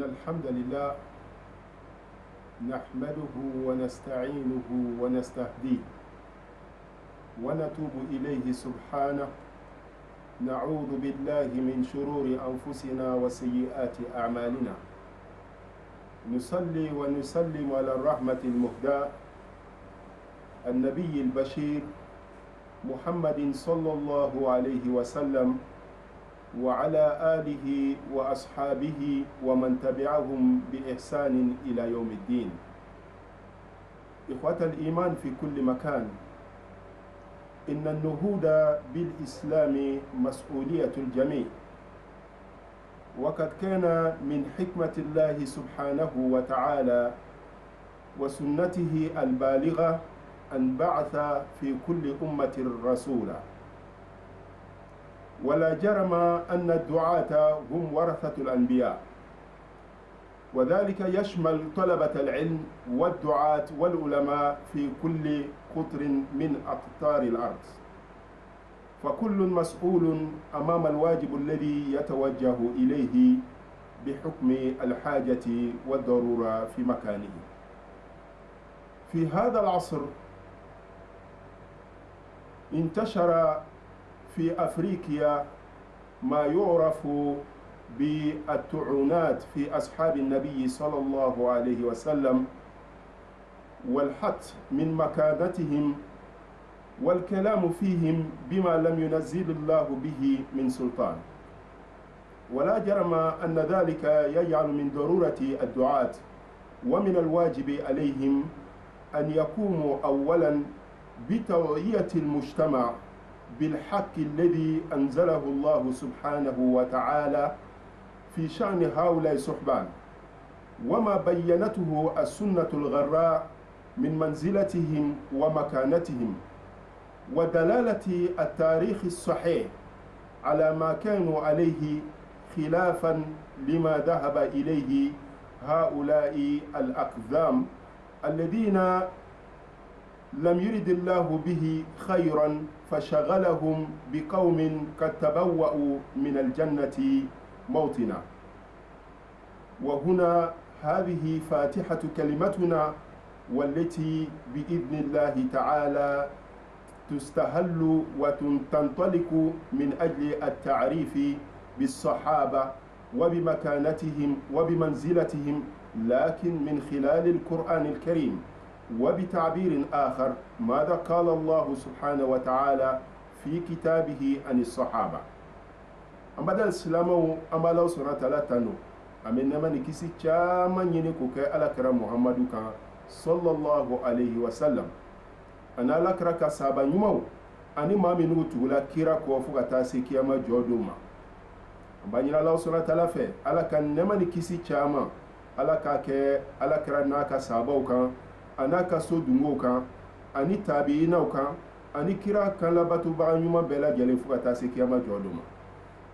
الحمد لله نحمده ونستعينه ونستهديه ونتوب إليه سبحانه. نعوذ بالله من شرور أنفسنا وسيئات أعمالنا. نصلي ونسلم على الرحمة المهداة النبي البشير محمد صلى الله عليه وسلم وعلى آله وأصحابه ومن تبعهم بإحسان إلى يوم الدين. إخوة الإيمان في كل مكان، إن النهوض بالإسلام مسؤولية الجميع، وقد كان من حكمة الله سبحانه وتعالى وسنته البالغة أن بعث في كل أمة رسولا. ولا جرم أن الدعاة هم ورثة الأنبياء، وذلك يشمل طلبة العلم والدعاة والعلماء في كل قطر من أقطار الأرض، فكل مسؤول أمام الواجب الذي يتوجه إليه بحكم الحاجة والضرورة في مكانه. في هذا العصر انتشر في أفريقيا ما يعرف بالطعنات في أصحاب النبي صلى الله عليه وسلم والحث من مكانتهم والكلام فيهم بما لم ينزل الله به من سلطان. ولا جرم أن ذلك يجعل من ضرورة الدعاة ومن الواجب عليهم أن يقوموا أولا بتوعية المجتمع بالحق الذي أنزله الله سبحانه وتعالى في شأن هؤلاء الصحبان، وما بينته السنة الغراء من منزلتهم ومكانتهم، ودلالة التاريخ الصحيح على ما كانوا عليه خلافا لما ذهب إليه هؤلاء الأقدام الذين لم يرد الله به خيرا فشغلهم بقوم قد تبوأوا من الجنة موطنا. وهنا هذه فاتحة كلمتنا، والتي بإذن الله تعالى تستهل وتنطلق من أجل التعريف بالصحابة وبمكانتهم وبمنزلتهم، لكن من خلال القرآن الكريم، وبتعبير آخر ماذا قال الله سبحانه وتعالى في كتابه عن الصحابة. أما الإسلام أما الله سبحانه وتعالى تنو أمين نماني كيسي چاما ينكوك على كرام محمد صلى الله عليه وسلم. أنا لكرا كسابا يمو أني ما منو تقول كيرا كوفو كتاسي كياما جودوما. أما الله سبحانه وتعالى في على كان نماني كيسي چاما على كاكي على كرا ناكا سابا anaka so dungo kan ani tabiina kan ani kira kan labatu ba nyuma bela jele fukata se kiyama joduma.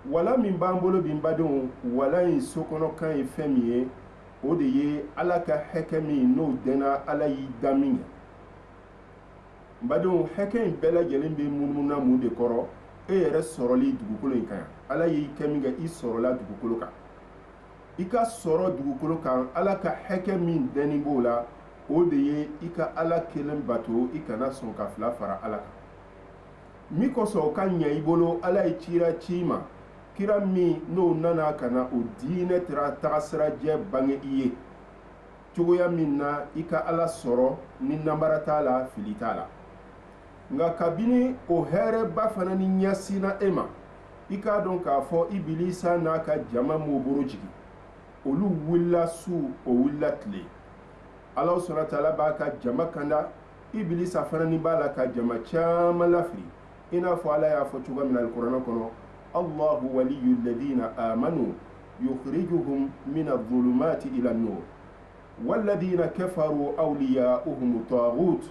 Wala min bambolo bin badon wala in sokono kan ifemiye o de ye alaka hekemi no dena ala yi damin badon heken bela jele be mununa mu de koro e yere soroli dugukolo kan ala yi keminga i sorola dugukolo kan ika soro dugukolo kan alaka hekemi deni bola o de ye ika ala kelen bato ikana son ka fila fara ala kan. Mi koso ka ɲa i bolo ala ye cira cima kira min n'o nana kana o diinɛ tara tagasira jɛ bange i ye cogoya min na i ka ala sɔrɔ ni namara t'a la fili t'a la. Nka kabini o hɛrɛba fana ni ɲɛsina e ma, i k'a dɔn k'a fɔ ibilisa n'a ka jama m'o boro jigi, olu wulila su o wulila tile. Allah subhanahu wa ta'ala b'a ka jama kanda, ibilisa fana ni b'a la ka jama caman lafiri. I n'a fɔ ala y'a fɔ cogoya min na alikuranɛ kɔnɔ, Allahu waliyyu alladhina amanu yukhrijuhum min adh-dhulumati ila an-nur walladhina kafaru awliya'uhum at-taghut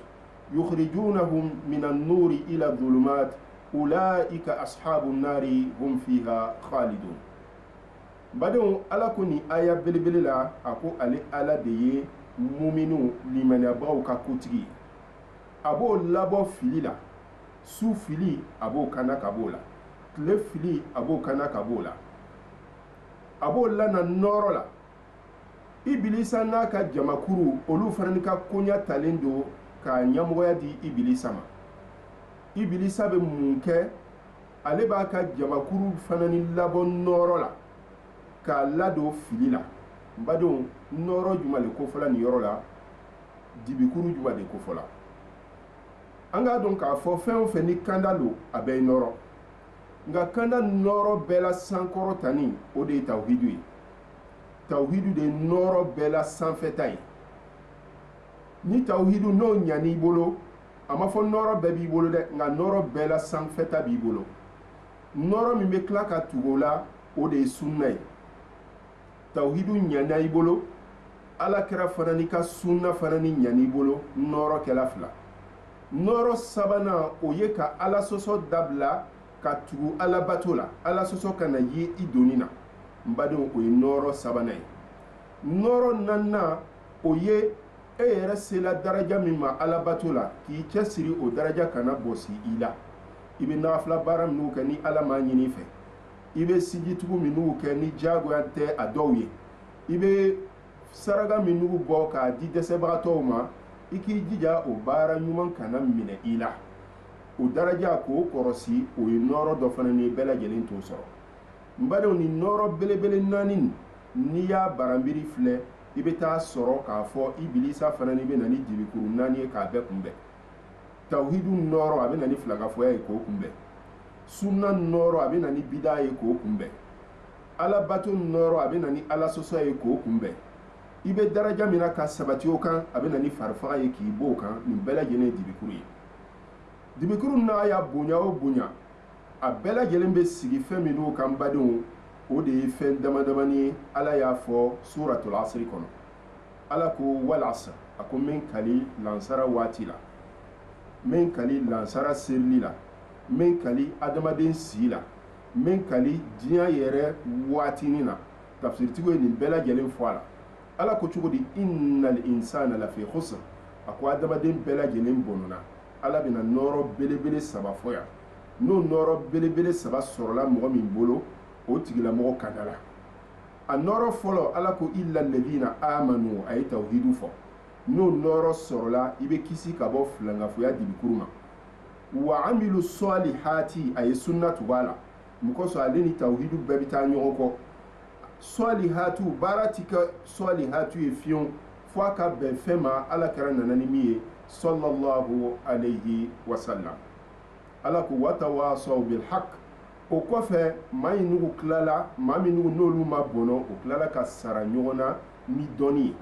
yukhrijunahum min an-nuri ila adh-dhulumat ulaika ashabun nari hum fiha khalidun. Badon ala ko ni aya belebele la ako ale ala de ye muminu limanabaaw ka kotigi. Abo labo fili la, su fili abo kana kabola, tile fili abo kana kabola, abo lana noro la, Ibilisa n'a ka jamakuru olu fana ni ka koɲa talen do ka ɲamɔgɔya di Ibilisa ma. Ibilisa bɛ mun kɛ? Ale b'a ka jamakuru fana ni labɔ nɔrɔ la k'a ladon fili la. N badenw, nɔrɔ juma de kofɔla nin yɔrɔ la, dibikuru juma de kofɔla. An k'a dɔn k'a fɔ fɛn o fɛn ni kanda lo a bɛ nɔrɔ. Nka kanda nɔrɔ bɛɛ la sankɔrɔ tani o de ye tawhidu ye. Tawhidu de nɔrɔ bɛɛ la sanfɛta ye. Ni tawhidu n'o ɲan'i bolo, a ma fɔ nɔrɔ bɛɛ b'i bolo dɛ, nka nɔrɔ bɛɛ la sanfɛta b'i bolo. Nɔrɔ min bɛ tila ka tugu o la, o de ye sunna ye. Tawhidu ɲana i bolo, alakira fana ni ka sunna fana ni ɲan'i bolo, nɔrɔ kɛla fila. Nɔrɔ sabanan o ye ka ala sɔsɔ dabila ka tugu ala bato la, ala sɔsɔ kana ye i doni na. N badenw, o ye nɔrɔ sabanan ye. Nɔrɔ naaninan o ye e yɛrɛ sela daraja min ma ala bato la, k'i cɛsiri o daraja kana bɔsi i la. I bɛ nafila baara minnu kɛ ni ala m'a ɲini i fɛ. I bɛ sijitugu minnu kɛ ni diyagoya tɛ a dɔw ye. I bɛ saraka minnu bɔ k'a di dɛsɛbagatɔw ma, i k'i jija o baara ɲuman kana minɛ i la. O daraja k'o kɔrɔsi, o ye nɔrɔ dɔ fana ni bɛɛ lajɛlen t'o sɔrɔ. N badenw, ni nɔrɔ belebele naani n'i y'a baranbiri filɛ, i bɛ taa sɔrɔ k'a fɔ Ibilisa fana ni bɛ na ni dibikuru naani ye k'a bɛɛ kunbɛn. Tawhidu nɔrɔ a bɛ na ni filagafɔya ye k'o kunbɛn. Sunna nɔrɔ a bɛ na ni bida ye k'o kunbɛn. Alabato nɔrɔ a bɛ na ni alasɔsɔ ye k'o kunbɛn. I bɛ daraja min na ka sabati o kan, a bɛ na ni farifaga ye k'i b'o kan. Nin bɛɛ lajɛlen ye dibikuru ye. Dibikuru n'a y'a bonya o bonya, a bɛɛ lajɛlen bɛ sigi fɛn minnu kan badenw, o de ye fɛn damadamani ye. Ala y'a fɔ suratul asri kɔnɔ. Ala ko wal asr, a ko min kali lansara waati la, min kali lansara serili la, min kali adamaden si la, min kali diɲɛ yɛrɛ waatinin na. Tafsiritigiw ye nin bɛɛ lajɛlen fɔ a la. Ala ko cogo di? Innal insana lafi khusr, a ko adamaden bɛɛ lajɛlen bɔnna. Ala bɛna nɔrɔ belebele saba fɔ yan. N'o nɔrɔ belebele saba sɔrɔla mɔgɔ min bolo, o tigilamɔgɔ kana la. A nɔrɔ fɔlɔ, Ala ko illa alladhina amanu, a ye tawhidu fɔ. N'o nɔrɔ sɔrɔla, i bɛ kisi ka bɔ filangafoya dibikuru ma. Wa amilu salihati, a ye sunna tugu a la. Mun kosɔn ale ni tawhidu bɛɛ bɛ taa ɲɔgɔn kɔ. Salihatu, baara ti kɛ salihatu ye fiyewu fo a ka bɛn fɛn ma alakira nana ni min ye sallallahu alayhi wa sallam. Ala ko watawasaw bil haq. O kɔfɛ maa in n'u tilala, maa min n'olu ma bɔnɔ, o tilala ka sara ɲɔgɔn na ni dɔnni ye.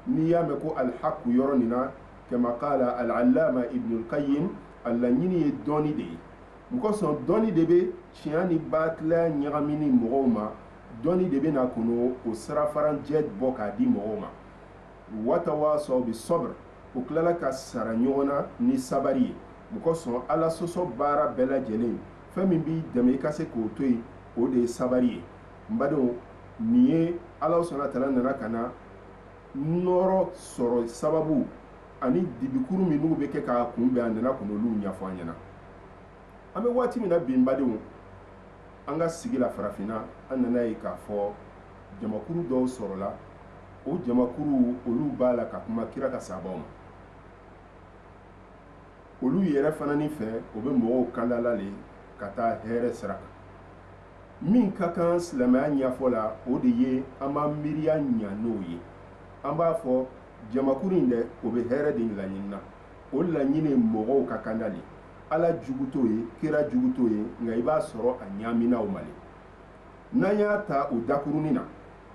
N'i y'a mɛn ko alhaq yɔrɔ nin na, kama qala al-allama ibn al-qayyim, a laɲini ye dɔnni de ye. Mun kosɔn dɔnni de bɛ tiɲɛ ni baatila ɲagami ni mɔgɔw ma, dɔnni de bɛ na kɔnɔ o sirafaranjɛ bɔ k'a di mɔgɔw ma. Watawasaw bis sabr, o tilala ka sara ɲɔgɔn na ni sabari ye. Mun kosɔn ala sɔsɔ baara bɛɛ lajɛlen, fɛn min b'i dɛmɛ i ka se k'o to yen, o de ye sabari ye. N badenw, nin ye ala sɔnna tala nana ka na nɔrɔ sɔrɔ sababu ani dibikuru minnu bɛ kɛ k'a kunbɛn, a nana ka n'olu ɲɛfɔ an ɲɛna. An bɛ waati min na bi n badenw, an ka sigi la farafinna, an nana ye k'a fɔ jamakuru dɔw sɔrɔla. O jamakuru olu b'a la ka kuma kira ka sahabaw ma. Olu yɛrɛ fana ni fɛ, o bɛ mɔgɔw kandala le ka taa hɛrɛ sira kan. Min ka kan silamɛya ɲɛfɔ la, o de ye an b'an miiriya ɲa n'o ye. An b'a fɔ jamakuru in dɛ, o bɛ hɛrɛ de laɲini na. O laɲini ye mɔgɔw ka kanda le. Ala jugu t'o ye, kira jugu t'o ye, nka i b'a sɔrɔ a ɲaamina o ma le. N'an y'a ta o dakurunin na,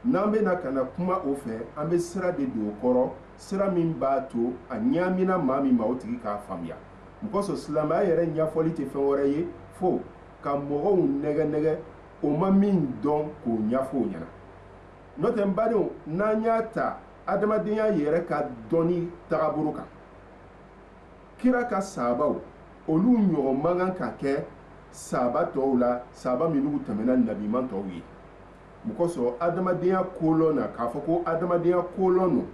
n'an bɛna ka na kuma o fɛ, an bɛ sira de don o kɔrɔ, sira min b'a to a ɲaamina maa min ma, o tigi k'a faamuya. Mun kosɔn silamɛya yɛrɛ ɲɛfɔli tɛ fɛn wɛrɛ ye fo ka mɔgɔw nɛgɛ nɛgɛ o ma min dɔn k'o ɲɛfɔ o ɲɛna. N'o tɛ n badenw, n'an y'a ta adamadenya yɛrɛ ka dɔnni tagabolo kan, kira ka sahabaw, olu ɲɔgɔn man kan ka kɛ sahaba tɔw la, sahaba minnu tɛmɛna nabiman tɔw ye. Mun kosɔn adamadenya kolon na, k'a fɔ ko adamadenya kolon no,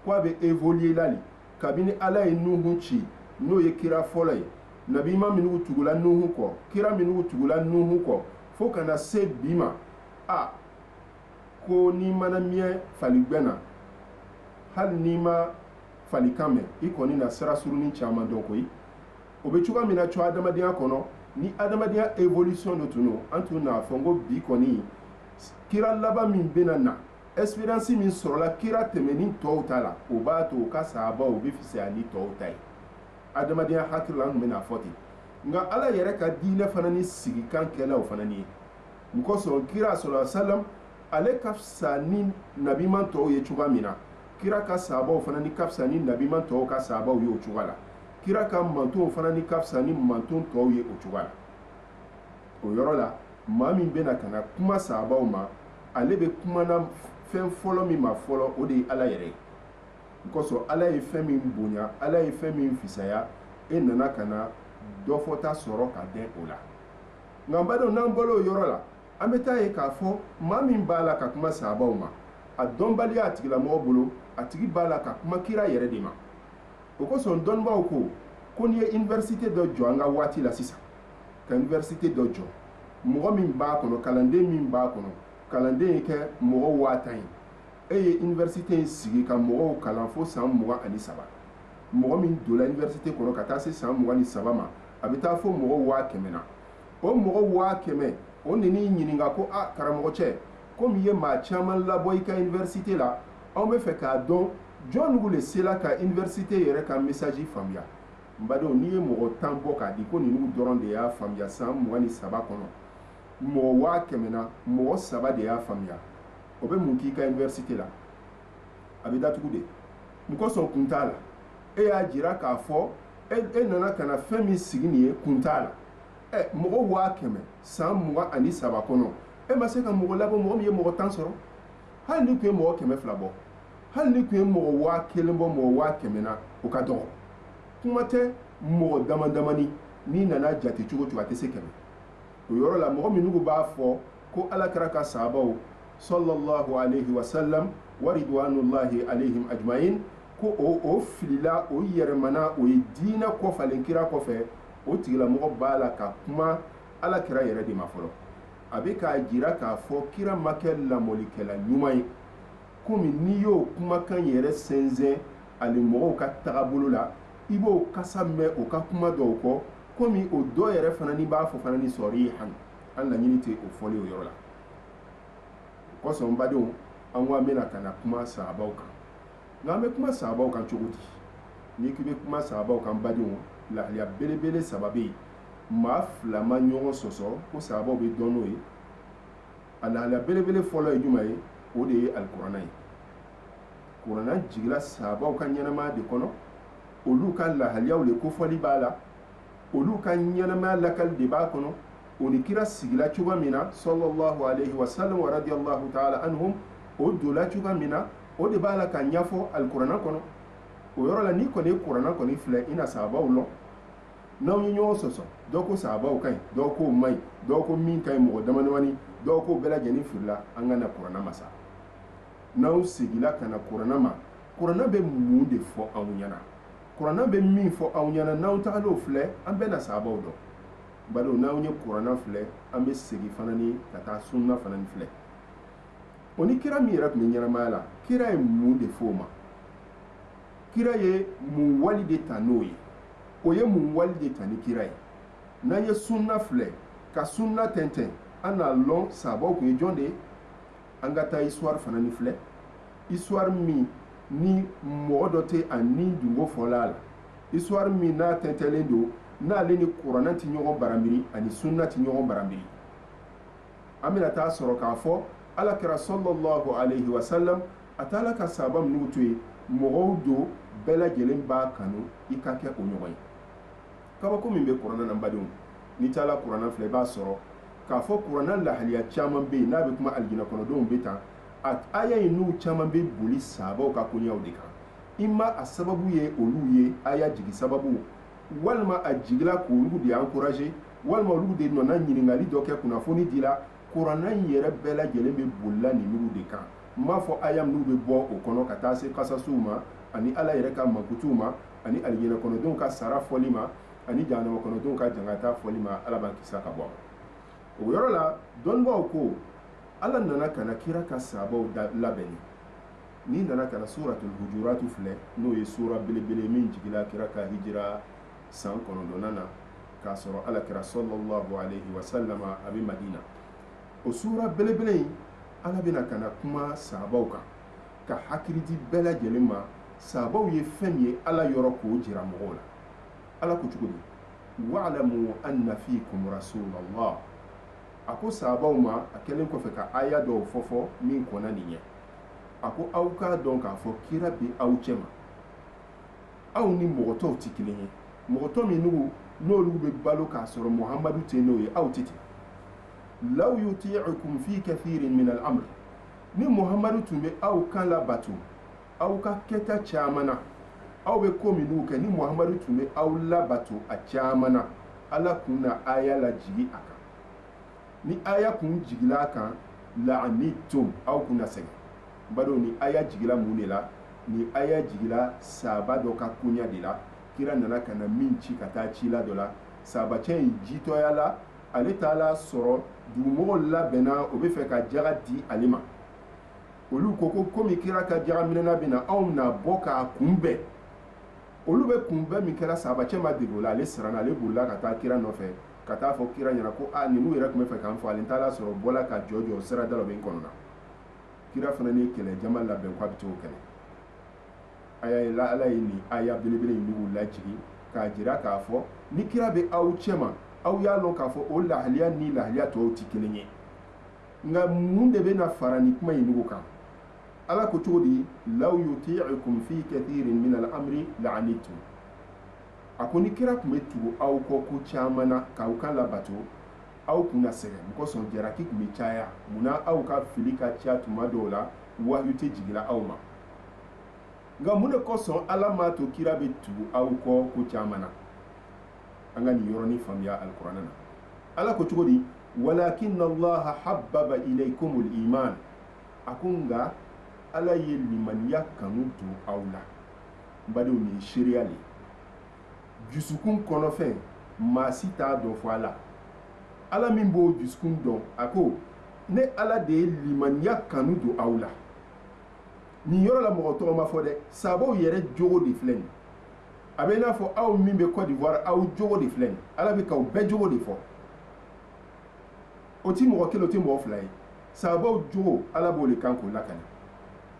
k'a bɛ évoluer la le, kabini ala ye nuhu ci, n'o ye kira fɔlɔ ye, nabima minnu tugula nuhu kɔ, kira minnu tugula nuhu kɔ, fo kana se bi ma. A ko n'i mana miɲɛ faligwɛn na, hali n'i ma falikan mɛn i kɔni na sira surunin caman dɔn koyi o bɛ cogoya min na co adamadenya kɔnɔ ni adamadenya évolution dɔ tun don an tun n'a fɔ n ko bi kɔni kira laban min bɛna na espérance min sɔrɔla kira tɛmɛni tɔw ta la o b'a to u ka sahabaw bɛ fisaya ni tɔw ta ye adamadenya hakili la an tun bɛna fɔ ten nka ala yɛrɛ ka diinɛ fana ni sigikan kɛlaw fana ni ye nin kosɔn kira sɔrɔla salam ale ka fisa ni nabiman tɔw ye cogoya min na kira ka sahabaw fana ni ka fisa ni nabiman tɔw ka sahabaw ye o cogoya la kira ka mantonw fana ni ka fisa ni manton tɔw ye o cogoya la o yɔrɔ la maa min bɛna ka na kuma sahabaw ma ale bɛ kumana fɛn fɔlɔ min ma fɔlɔ o de ye ala yɛrɛ ye o kosɔn ala ye fɛn min bonya ala ye fɛn min fisaya e nana ka na dɔ fɔta sɔrɔ ka dɛn o la nka n badenw n'an bɔra o yɔrɔ la an bɛ taa ye k'a fɔ maa min b'a la ka kuma sahabaw ma a dɔnbaliya a tigilamɔgɔ bolo a tigi b'a la ka kuma kira yɛrɛ de ma o kosɔn dɔnnibaw ko n'i ye université dɔ jɔ an ka waati la sisan ka université dɔ jɔ mɔgɔ min b'a kɔnɔ kalanden min b'a kɔnɔ kalanden ye kɛ mɔgɔ 1000 ye e ye université in sigi ka mɔgɔw kalan fo san 23 mɔgɔ min donna université kɔnɔ ka taa se san 23 ma a bɛ taa fo mɔgɔ 100,000 na o mɔgɔ 100,000 o nini ɲininka ko a karamɔgɔ cɛ komi i ye maa caman labɔ i ka université la anw bɛ fɛ k'a dɔn jɔn nugu le sela ka université yɛrɛ ka message faamuya n badenw n'i ye mɔgɔ 10 bɔ k'a di ko ninnu dɔrɔn de y'a faamuya san 23 kɔnɔ mɔgɔ 100,000 na mɔgɔ 3 de y'a faamuya o bɛ mun k'i ka université la a bɛ datugu de n kosɔn kun t'a la e y'a jira k'a fɔ e nana ka na fɛn min sigi nin ye kun t'a la mɔgɔ 100,000 san 23 kɔnɔ e ma se ka mɔgɔ labɔ mɔgɔ min ye mɔgɔ 10 sɔrɔ hali ni tun ye mɔgɔ 100 bɔ hali ni tun ye mɔgɔ 1000 bɔ mɔgɔ 100,000 na o ka dɔgɔ kuma tɛ mɔgɔ damadamani n'i nana jate cogo cogo a tɛ se 100 o yɔrɔ la mɔgɔ minnu b'a fɔ ko alakira ka sahabaw sallallahu alaihi wasallam wa ridwanullahi alaihim ajmain ko o filila o yɛrɛmana o ye diinɛ kɔfalen kira kɔfɛ o tigilamɔgɔ b'a la ka kuma alakira yɛrɛ de ma fɔlɔ a bɛ k'a jira k'a fɔ kira ma kɛ lamɔlikɛla ɲuman ye komi n'i y'o kumakan yɛrɛ sɛnsɛn ale mɔgɔw ka tagabolo la i b'o kasa mɛn o ka kuma dɔw kɔ komi o dɔ yɛrɛ fana ni b'a fɔ fana ni sɔrɔ ye han an laɲini tɛ o fɔli o yɔrɔ la o kosɔn badenw an ko an bɛna ka na kuma sahabaw kan nka an bɛ kuma sahabaw kan cogo di n'i k'i bɛ kuma sahabaw kan badenw lahaliya belebele 3 bɛ yen maa 2 ma ɲɔgɔn sɔsɔ ko sahabaw bɛ dɔn n'o ye a lahaliya belebele fɔlɔ ye jumɛn ye o de ye alikuranɛ ye kuranɛ jigila sahabaw ka ɲɛnamaya de kɔnɔ olu ka lahaliyaw le kofɔli b'a la olu ka ɲɛnamaya lakali de b'a kɔnɔ o ni kira sigila cogoya min na sallallahu alaihi wasallam wa radiyallahu ta'ala anhum o dola cogoya min na o de b'a la ka ɲɛfɔ alikuranɛ kɔnɔ o yɔrɔ la n'i kɔni ye kuranɛ kɔni filɛ i na sahabaw lɔn n'aw ye ɲɔgɔn sɔsɔ dɔw ko sahabaw ka ɲi dɔw ko man ɲi dɔw ko min ka ɲi mɔgɔ damadamani dɔw ko bɛɛ lajɛlen filila an ka na kuranɛ ma sa n'aw sigila ka na kuranɛ ma kuranɛ bɛ mun de fɔ aw ɲɛna kuranɛ bɛ min fɔ aw ɲɛna n'aw tagal'o filɛ an bɛ na sahabaw dɔn bari n'aw ye kuranɛ filɛ an bɛ segin fana ni ka taa sunna fana ni filɛ o ni kira min yɛrɛ tun bɛ ɲɛnamaya la kira ye mun de fɔ o ma kira ye mun wali de ta n'o ye o ye mun wali de ta ni kira ye n'an ye sunna filɛ ka sunna tɛntɛn an n'a lɔn sahabaw tun ye jɔn de ye an ka taa histoire fana ni filɛ histoire min ni mɔgɔ dɔ tɛ a ni dungo fɔla a la histoire min n'a tɛntɛnlen don n'ale ni kuranɛ tɛ ɲɔgɔn baranbiri ani sunna tɛ ɲɔgɔn baranbiri an bɛna taa sɔrɔ k'a fɔ alakira sallallahu alaihi wasallam a taala ka sahaba minnu to yen mɔgɔw do bɛɛ lajɛlen b'a kanu i ka kɛ o ɲɔgɔn ye kabako min bɛ kuranɛ na badenw n'i taala kuranɛ filɛ i b'a sɔrɔ k'a fɔ kuranɛ lahaliya caman bɛ yen n'a bɛ kuma alijinɛ kɔnɔdenw bɛ tan a aya in n'u caman bɛ boli sahabaw ka koɲɛw de kan i ma a sababu ye olu ye aya jigi sababu walima a jigila k'olu de encourager walima olu de nana ɲininkali dɔ kɛ kunnafoni dila kuranɛ in yɛrɛ bɛɛ lajɛlen bɛ bolila ninnu de kan n m'a fɔ aya minnu bɛ bɔ o kɔnɔ ka taa se kasasuw ma ani ala yɛrɛ ka mankutuw ma ani alijinɛ kɔnɔdenw ka sara fɔli ma ani jahanama kɔnɔdenw ka jangata fɔli ma ala b'an kisa ka bɔ o yɔrɔ la dɔnnibaaw ko ala nana ka na kira ka sahabaw labɛnni ni nana kana suratul hujuratu filɛ n'o ye sura belebele min jigila kira ka hijira san 9 na k'a sɔrɔ alakira sallallahu alaihi wasallama a bɛ madina o sura belebele in ala bɛna kana kuma sahabaw kan ka hakili di bɛɛ lajɛlen ma sahabaw ye fɛn min ye ala yɔrɔ k'o jira mɔgɔw la ala ko cogo di wa'lamu anna fikum rasulallah a ko sahabaw ma a kɛlen kɔfɛ ka aya dɔw fɔ min kɔnna nin ye a ko aw k'a dɔn k'a fɔ kira bɛ aw cɛ ma aw ni mɔgɔ tɔw tɛ kelen ye mɔgɔ tɔ min n'olu bɛ balo k'a sɔrɔ muhamadu tɛ n'o ye aw tɛ ten law yuti'ukum fi kathirin min al-amr ni muhamadu tun bɛ aw kan labato aw ka kɛta caman na aw bɛ ko minnu kɛ ni muhamadu tun bɛ aw labato a caman na ala kun na aya lajigi a kan ni aya kun jigila a kan la'anittum aw kun na sɛgɛn bado ni aya jigila mun de la ni aya jigila sahaba dɔ ka koɲa de la kira nana kana min ci ka taa ci la dɔ la sahabacɛ in jitɔya la ale taala sɔrɔ dugumɔgɔw labɛnna o bɛ fɛ ka jaga di ale ma olu ko komi kira ka jaga minɛna bɛ na anw na bɔ k'a kunbɛn olu bɛ kunbɛn min kɛra sahabacɛ ma dege o la ale siranna ale bolila ka taa kira nɔfɛ ka taa fɔ kira ɲɛna ko ninnu yɛrɛ tun bɛ fɛ k'an fɔ ale taala sɔrɔ bɔla ka jɔ sirada la o bɛ n kɔnɔ na kira fana ni kɛlɛ jama labɛn k'a bɛ t'o kɛlɛ ala ye nin aya belebele in nugu lajigi k'a jira k'a fɔ ni kira bɛ aw cɛ ma aw y'a lɔn k'a fɔ o lahaliya ni lahaliya tɔw tɛ kelen ye nka mun de bɛna fara nin kuma in nugu kan ala ko cogo di law yuti'ukum fi kathirin min al-amri la'anittum a ko ni kira tun bɛ tugu aw kɔ ko caman na k'aw kan labato aw kun na sɛgɛn o kosɔn jaraki tun bɛ caya munna aw ka fili ka ca tuma dɔw la wahyu tɛ jigila aw ma nka mun de kosɔn ala m'a to kira bɛ tugu aw kɔ ko caman na an ka nin yɔrɔnin faamuya alikuranɛ na ala ko cogo di walakinna allaha habbaba ilaykumul iman a ko nka ala ye limaniya kanu don aw la n badenw nin ye seereya le ye dusukun kɔnɔfɛn maa si t'a dɔn fɔ ala ala min b'o dusukun dɔn a ko ne ala de ye limaniya kanu don aw la nin yɔrɔ la mɔgɔ tɔgɔ ma fɔ dɛ sabaw yɛrɛ jogo de filɛ nin a bɛ i n'a fɔ aw min bɛ Côte d'Ivoire aw jogo de filɛ nin ala bɛ k'aw bɛɛ jogo de fɔ o ti mɔgɔ kelen o ti mɔgɔ fila ye sabaw jogo ala b'o de kan k'o lakana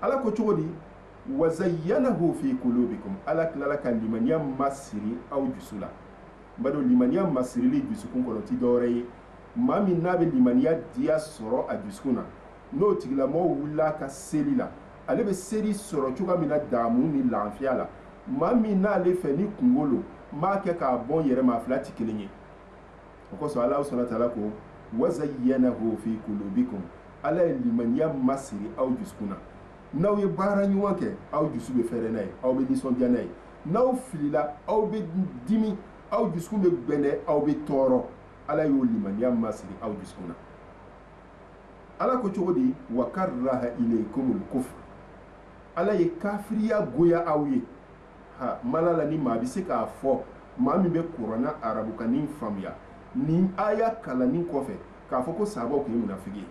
ala ko cogo di wa zayyanahu fi qulubikum ala tilala ka limaniya masiri aw dusu la n b'a dɔn limaniya masirili dusukun kɔnɔ ti dɔwɛrɛ ye maa min n'a bɛ limaniya diya sɔrɔ a dusukun na n'o tigilamɔgɔ wulila ka seli la ale bɛ seli sɔrɔ cogoya min na damu ni lafiya la maa min n'ale fɛ ni kunkolo m'a kɛ k'a bɔn yɛrɛ ma fila tɛ kelen ye o kosɔn ala sɔnna taala ko wa zayyanahu fi qulubikum ala ye limaniya masiri aw dusukun na n'aw ye baara ɲuman kɛ aw dusu bɛ fɛrɛ n'a ye aw bɛ nisɔndiya n'a ye n'aw filila aw bɛ dimi aw dusukun bɛ gbɛnɛ aw bɛ tɔɔrɔ ala y'o limaniya masiri aw dusukun na ala ko cogo di wa karraha ilaykumul kufr ala ye kafiriya goya aw ye mala la ni maa bɛ se k'a fɔ maa min bɛ kuranna arabukanin faamuya nin aya kalannin kɔfɛ k'a fɔ ko sahabaw tun ye munafiki ye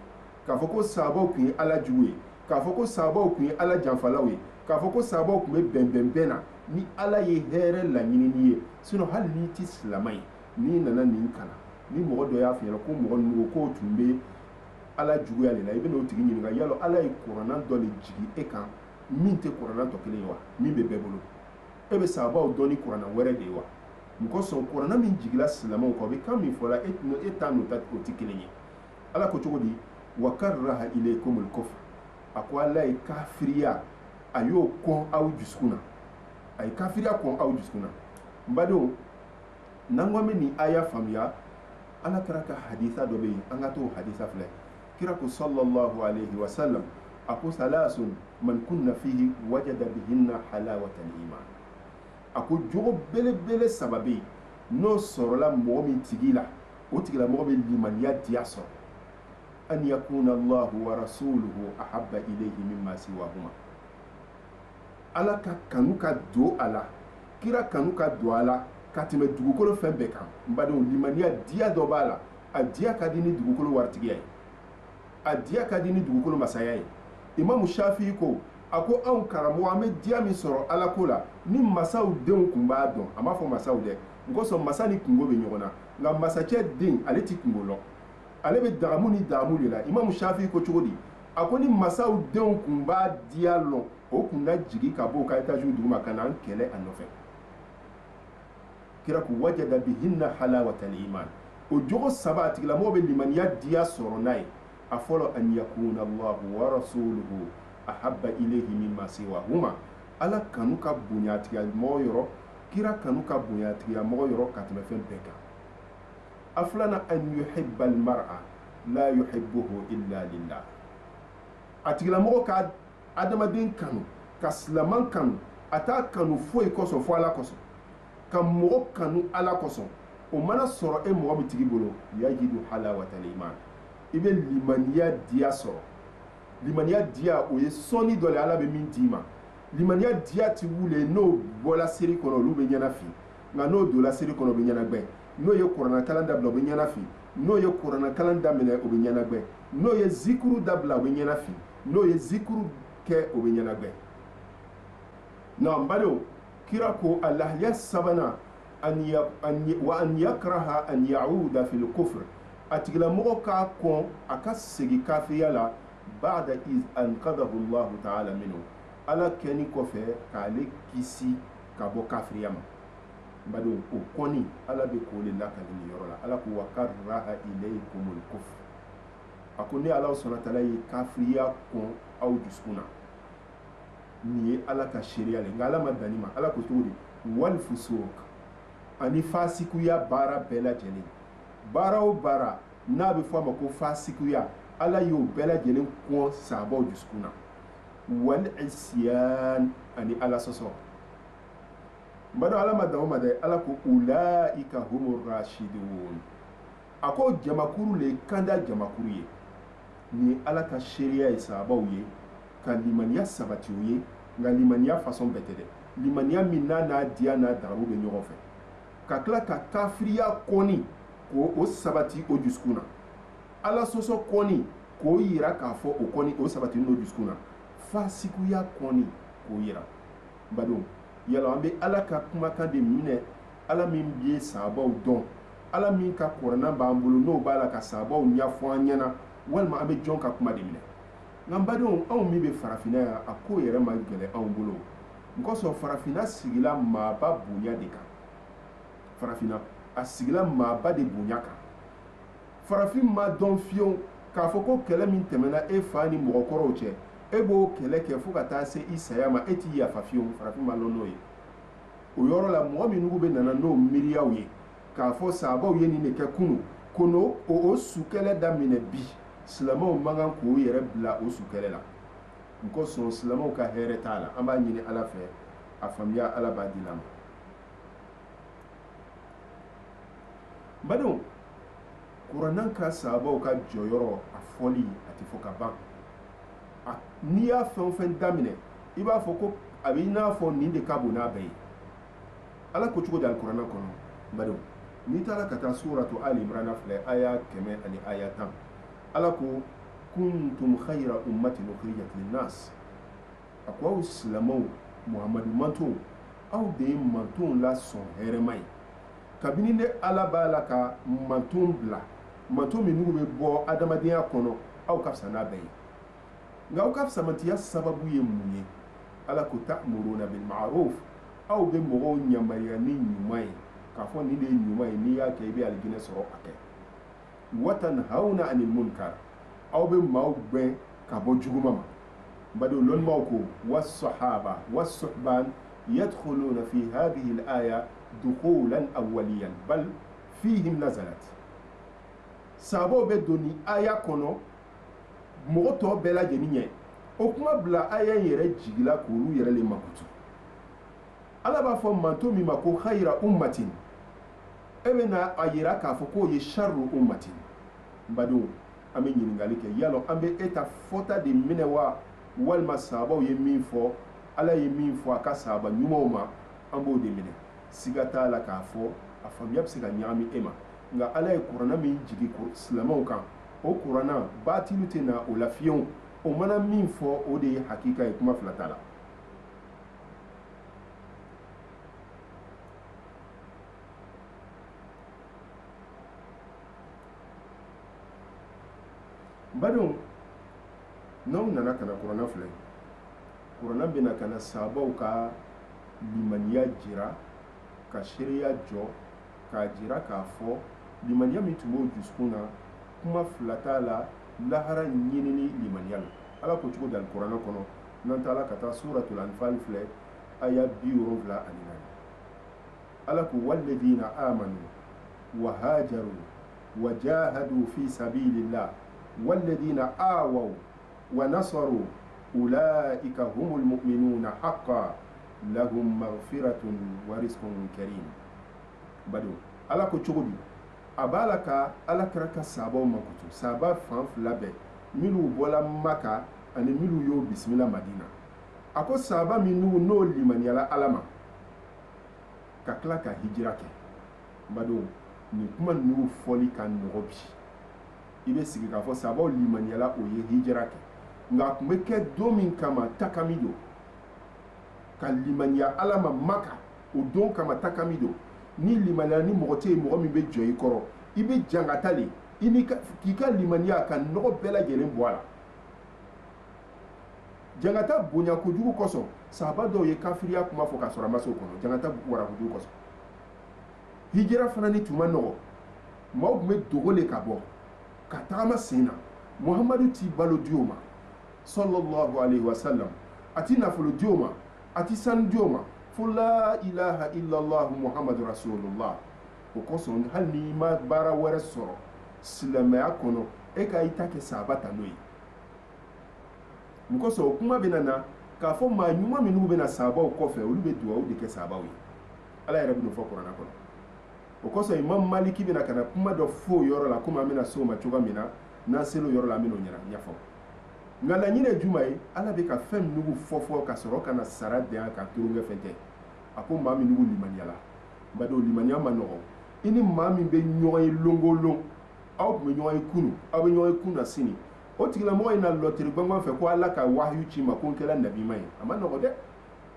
k'a fɔ ko sahabaw tun ye ala jugu ye k'a fɔ ko sahabaw tun ye ala janfalaw ye k'a fɔ ko sahabaw tun bɛ bɛnbɛnbɛn na ni ala ye hɛrɛ laɲini n'i ye hali n'i ti silamɛ ye n'i nana nin kalan ni mɔgɔ dɔ y'a f'i ɲɛna ko mɔgɔ ninnu k'o tun bɛ ala juguya de la i bɛ n'o tigi ɲininka yalɔ ala ye kuranna dɔ de jigi e kan min tɛ kuranna tɔ kelen ye wa min bɛ bɛɛ bolo e bɛ sahabaw dɔn ni kuranna wɛrɛ de ye wa mun kosɔn kuranna min jigila silamɛw kan o bɛ kan min fɔla e t'a n'o ta o tɛ kelen ye ala ko cogo di wa karraha ilaykumul kufr a ko ala ye kafiriya a y'o kɔn aw dusukun na a ye kafiriya kɔn aw dusukun na n badenw n'an ko an bɛ nin aya faamuya ala kɛra ka hadisa dɔ bɛ yen an ka t'o hadisa filɛ kira ko sallallahu alayhi wa sallam a ko salasun man kunna fihi wajada bihinna halawatal iman a ko jogo belebele saba bɛ yen n'o sɔrɔla mɔgɔ min tigi la o tigilamɔgɔ bɛ limaniya diya sɔrɔ an yakuna allahu wa rasuluhu ahabba ilayhi mimma siwahuma ala ka kanu ka don a la kira kanu ka don a la ka tɛmɛ dugukolo fɛn bɛɛ kan n badenw limaniya diya dɔ b'a la a diya ka di ni dugukolo waritigiya ye a diya ka di ni dugukolo masaya ye imamu shafi'i ko a ko anw karamɔgɔ an bɛ diya min sɔrɔ ala ko la ni masaw denw tun b'a dɔn a m'a fɔ masaw dɛ n kosɔn masa ni kungo bɛ ɲɔgɔn na nka masakɛ den ale ti kungo lɔn ale bɛ dagamu ni dagamu de la imamu shafi ko cogo di a ko ni masaw denw tun b'a diya lɔn o tun na jigi ka bɔ o ka etaziw duguma ka na an kɛlɛ a nɔfɛ kira ko wajada bihinna halawatal iman o jogo saba a tigilamɔgɔ bɛ limaniya diya sɔrɔ n'a ye a fɔlɔ an yakuna allahu wa rasuluhu ahabba ilayhi mimma siwahuma ala kanu ka bonya a tigilamɔgɔ yɔrɔ kira kanu ka bonya a tigilamɔgɔ yɔrɔ ka tɛmɛ fɛn bɛɛ kan a filanan an yuhibba almar'a la yuhibbuhu illa lillah a tigilamɔgɔ ka adamaden kanu ka silaman kanu a t'a kanu foyi kosɔn fo ala kosɔn ka mɔgɔ kanu ala kosɔn o mana sɔrɔ e mɔgɔ min tigi bolo yajidu halawatal iman i bɛ limaniya diya sɔrɔ limaniya diya o ye sɔnni dɔ le ala bɛ min d'i ma limaniya diya ti wule n'o bɔla seri kɔnɔ olu bɛ ɲɛnafin nka n'o donna seri kɔnɔ o bɛ ɲɛnagwɛn n'o ye kuranna kalan dabila o bɛ ɲɛnafin n'o ye kuranna kalan daminɛ o bɛ ɲɛnagwɛn n'o ye zikuru dabila o bɛ ɲɛnafin n'o ye zikuru kɛ o bɛ ɲɛnagwɛn nka n badenw kira ko a lahiya sabanan wa an yakraha an ya'uda fil kufr a tigilamɔgɔ k'a kɔn a ka segin kafiriya la ba'da iz anqadahu Allahu ta'ala minhu ala kɛni kɔfɛ k'ale kisi ka bɔ kafiriya ma n badenw o kɔni ala bɛ k'o le lakali nin yɔrɔ la ala ko wa karaha ilaykumul kufr a ko ne ala sɔnna ta'ala ye kafiriya kɔn aw dusukun na nin ye ala ka seereya le nka ala ma danni ma ala ko cogo di wal fusuq ani fasikuya baara bɛɛ lajɛlen baara o baara n'a bɛ fɔ a ma ko fasikuya ala y'o bɛɛ lajɛlen kɔn sabaw dusukun na wal isyan ani ala sɔsɔ n b'a dɔn ala ma dan o ma dɛ ala ko ulaika humur rashidun a ko jamakuru le kanda jamakuru ye ni ala ka seereya ye sabaw ye ka limaniya sabati o ye nka limaniya fasɔn bɛɛ tɛ dɛ limaniya min n'a diya n'a dagaru bɛ ɲɔgɔn fɛ ka tila ka kafiriya kɔni k'o sabati o dusukun na ala sɔsɔ kɔni k'o yira k'a fɔ o kɔni o sabati n'o dusukun na fasikuya kɔni k'o yira badenw yala an bɛ ala ka kumakan de minɛ ala min ye sabaw dɔn ala min ka kuranna b'an bolo n'o b'a la ka sabaw ɲɛfɔ an ɲɛna walima an bɛ jɔn ka kuma de minɛ nka badenw anw min bɛ farafinna yan a ko yɛrɛ ma gɛlɛ anw bolo n kosɔn farafinna sigila maaba bonya de kan farafinna a sigila maaba de bonya kan farafin ma dɔn fiyewu k'a fɔ ko kɛlɛ min tɛmɛna e fa ni mɔgɔkɔrɔw cɛ e b'o kɛlɛ kɛ fo ka taa se i saya ma e t'i yafa fiyewu farafin ma lɔn n'o ye o yɔrɔ la mɔgɔ minnu bɛ nana n'o miiriyaw ye k'a fɔ sabaw ye nin de kɛ kunu ko n'o o sukɛlɛ daminɛ bi silamɛw man kan k'o yɛrɛ bila o sukɛlɛ la n kosɔn silamɛw ka hɛrɛ t'a la an b'a ɲini ala fɛ a faamuya ala b'a di la ma badenw kuranna ka sabaw ka jɔyɔrɔ a fɔli a tɛ fɔ ka ban n'i y'a fɛn o fɛn daminɛ i b'a fɔ ko a bɛ i n'a fɔ nin de ka bon n'a bɛɛ ye ala ko cogo di alikuranna kɔnɔ badenw n'i taara ka taa suratu ali imran filɛ aya 100 ani aya 10 ala ko kuntum khayra ummatin ukhrijat linnas a ko aw silamɛw muhamadu mantonw aw de ye mantonw la sɔn hɛrɛma ye kabini ne ala b'a la ka manton bila manton min n'u bɛ bɔ adamadenya kɔnɔ aw ka fisa n'a bɛɛ ye nka aw ka fisamantiya sababu ye mun ye ala ko ta'muruna bil ma'ruf aw bɛ mɔgɔw yamaruya ni ɲuman ye k'a fɔ nin de ye ɲuman ye n'i y'a kɛ i bɛ alijinɛ sɔrɔ a kɛ wa tanhawna anil munkar aw bɛ maaw gɛn ka bɔ juguma ma badenw lɔnnimaw ko was-sahaba was-suhban yadkhuluna fi hadhihi al-aya dukhulan awwaliyan bal fihim nazalat sabaw bɛ don ni aya kɔnɔ mɔgɔ tɔw bɛɛ lajɛlen ɲɛ o kuma bila aya in yɛrɛ jigila k'olu yɛrɛ le makutu ala b'a fɔ manto min ma ko khayra ummatin e bɛna a yira k'a fɔ k'o ye sharru ummatin badenw an bɛ ɲininkali kɛ yalɔ an bɛ e ta fɔta de minɛ wa walima sabaw ye min fɔ ala ye min fɔ a ka sahaba ɲumanw ma an b'o de minɛ siga t'a la k'a fɔ a faamuya bɛ se ka ɲagami e ma nka ala ye kuranna min jigi silamɛw kan o kuranna baatilu tɛ na o la fiyewu o mana min fɔ o de ye hakika ye kuma fila t'a la badenw n'aw nana kana kuranɛ filɛ kuranɛ bɛna kana sahabaw ka limaniya jira ka seereya jɔ k'a jira k'a fɔ limaniya min tun b'o dusukun na kuma fila t'a la lahara ɲinini limaniya la ala ko cogo di alikuranɛ kɔnɔ n'an taala ka taa suratul anfal filɛ aya 74 ala ko walladina amanu wa hajaru wa jahadu fi sabilillah والذين آووا ونصروا أولئك هم المؤمنون حقا لهم مغفرة ورزق كريم بدو ala ko cogo di a b'a la ka ala kɛra ka sabaw makutu saba fan fila bɛɛ minnu bɔla maka ani minnu y'o bisimila madina a ko saba minnu n'o limaniyala ala ma ka tila ka hijira kɛ badon nin kuma ninnu fɔli ka nɔgɔ bi i bɛ sigi k'a fɔ sabaw limaniyala o ye hijira kɛ nka a tun bɛ kɛ don min kama takami don ka limaniya ala ma maka o don kama takami don ni limaniya ni mɔgɔ tɛ yen mɔgɔ min bɛ jɔ i kɔrɔ i bɛ jangata de k'i ka limaniya ka nɔgɔ bɛɛ lajɛlen bɔ a la jangata bonya kojugu kosɔn sahaba dɔw ye kafiriya kuma fɔ k'a sɔrɔ a ma se o kɔnɔ jangata wara kojugu kosɔn hijira fana ni tun ma nɔgɔ maaw tun bɛ dogo le ka bɔ ka tagama sen na muhamadu t'i balo di o ma sallallahu alaihi wasallam a ti nafolo di o ma a ti sanu di o ma fo la ilaha illallah muhammadu rasulullah o kosɔn hali n'i ma baara wɛrɛ sɔrɔ silamɛya kɔnɔ e ka i ta kɛ sahaba ta n'o ye mun kosɔn o kuma bɛ na k'a fɔ maa ɲuman minnu bɛ na sahabaw kɔfɛ olu bɛ duwawu de kɛ sahabaw ye ala yɛrɛ bɛ n'o fɔ kuranɛ kɔnɔ o kosɔn imam maliki bɛna ka na kuma dɔ fɔ o yɔrɔ la komi an bɛna se o ma cogoya min na n'an sera o yɔrɔ la an bɛna o ɲɛfɔ nka laɲini ye jumɛn ye ala bɛ ka fɛn minnu fɔ ka sɔrɔ ka na sara dɛn a kan tulonkɛ fɛn tɛ a ko maa minnu limaniyala badenw limaniya ma nɔgɔ i ni maa min bɛ ɲɔgɔn ye longolon aw tun bɛ ɲɔgɔn ye kunun aw bɛ ɲɔgɔn ye kun na sini o tigilamɔgɔ in na lɔtiri gbangban fɛ ko ala ka wahayu ci ma ko n kɛra nabima ye a ma nɔgɔ dɛ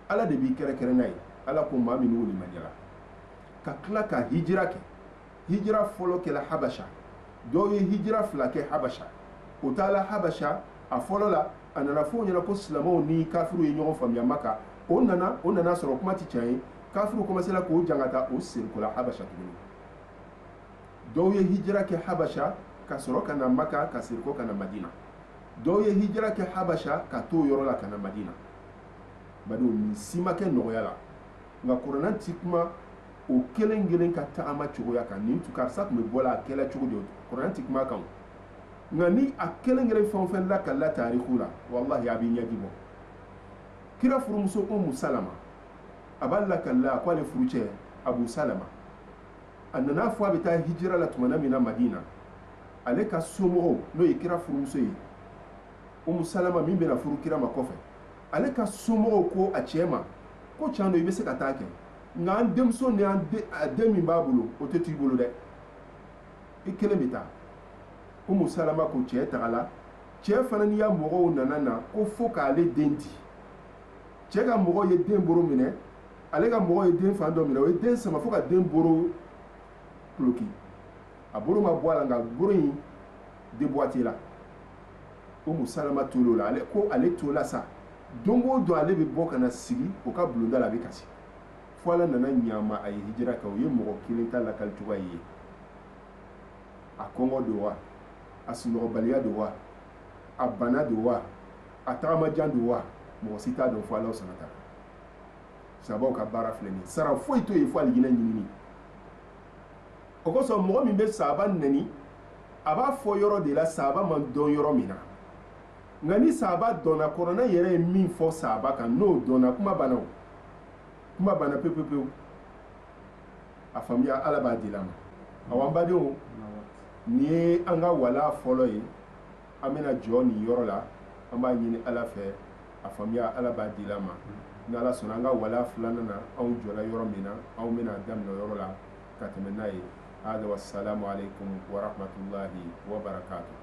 ala de b'i kɛrɛkɛrɛ n'a ye ala ko maa minnu limaniyala ka tila ka hijira kɛ hijira fɔlɔ kɛla habasha dɔw ye hijira fila kɛ habasha o taala habasha a fɔlɔ la a nana fɔ o ɲɛna ko silamɛw ni kafiru ye ɲɔgɔn faamuya maka o nana sɔrɔ kuma tɛ tiɲɛ ye kafiru commencera k'o jangata o serikola habasha tuguni dɔw ye hijira kɛ habasha ka sɔrɔ ka na maka ka seriko ka na madina dɔw ye hijira kɛ habasha ka to o yɔrɔ la ka na madina bari nin si ma kɛ nɔgɔya la nka kuranɛ ti kuma o kelen kelen ka tagama cogoya kan nin tun karisa tun bɛ bɔ la a kɛla cogo di kuranɛ ti kuma kan nka ni a kelen kelen fɛn o fɛn lakala taariku la walahi a b'i ɲɛji bɔ kira furumuso umu salama a b'a lakala a ko ale furucɛ abu salama a nana fɔ a bɛ taa hijira la tumana min na madina ale ka somɔgɔw n'o ye kira furumuso ye umu salama min bɛna furu kira ma kɔfɛ ale ka somɔgɔw ko a cɛ ma ko tiɲɛ don i bɛ se ka taa kɛ nka an denmuso ni a den min b'a bolo o tɛ t'i bolo dɛ i kelen bɛ taa umu salama ko cɛ tagala cɛ fana n'i ya mɔgɔw nana na ko fo k'ale den di cɛ ka mɔgɔw ye den boro minɛ ale ka mɔgɔw ye den fan dɔ minɛ o ye den sama fo ka den boro kuloki a boro ma bɔ a la nka boro in déboîté la umu salama tor'o la ale tor'o sa don o don ale bɛ bɔ ka na sigi o ka bulonda la a bɛ kasi fo ala nana ɲama a ye hijira kɛ o ye mɔgɔ kelen ta lakali cogoya ye a kɔngɔ don wa a sunɔgɔbaliya don wa a bana don wa a tagamajan don wa mɔgɔ si t'a dɔn fo ala sɔnna ta sabaw ka baara filɛ nin ye sara foyi t'o ye fo alijinɛ ɲinini o kosɔn mɔgɔ min bɛ sahaba nɛni a b'a fɔ yɔrɔ de la sahaba man dɔn yɔrɔ min na nka ni sahaba dɔnna kuranɛ yɛrɛ ye min fɔ sahaba kan n'o dɔnna kuma banna o kuma banna pewu a faamuya ala b'a di la ma awɔ an badenw nin ye an ka wala fɔlɔ ye an bɛna jɔ nin yɔrɔ la an b'a ɲini ala fɛ a faamuya ala b'a di la ma ni ala sɔnna an ka wala filanan na anw jɔla yɔrɔ min na anw bɛna daminɛ yɔrɔ la ka tɛmɛ n'a ye hada wassalamu alaikum wa rahmatullahi wa barakatuh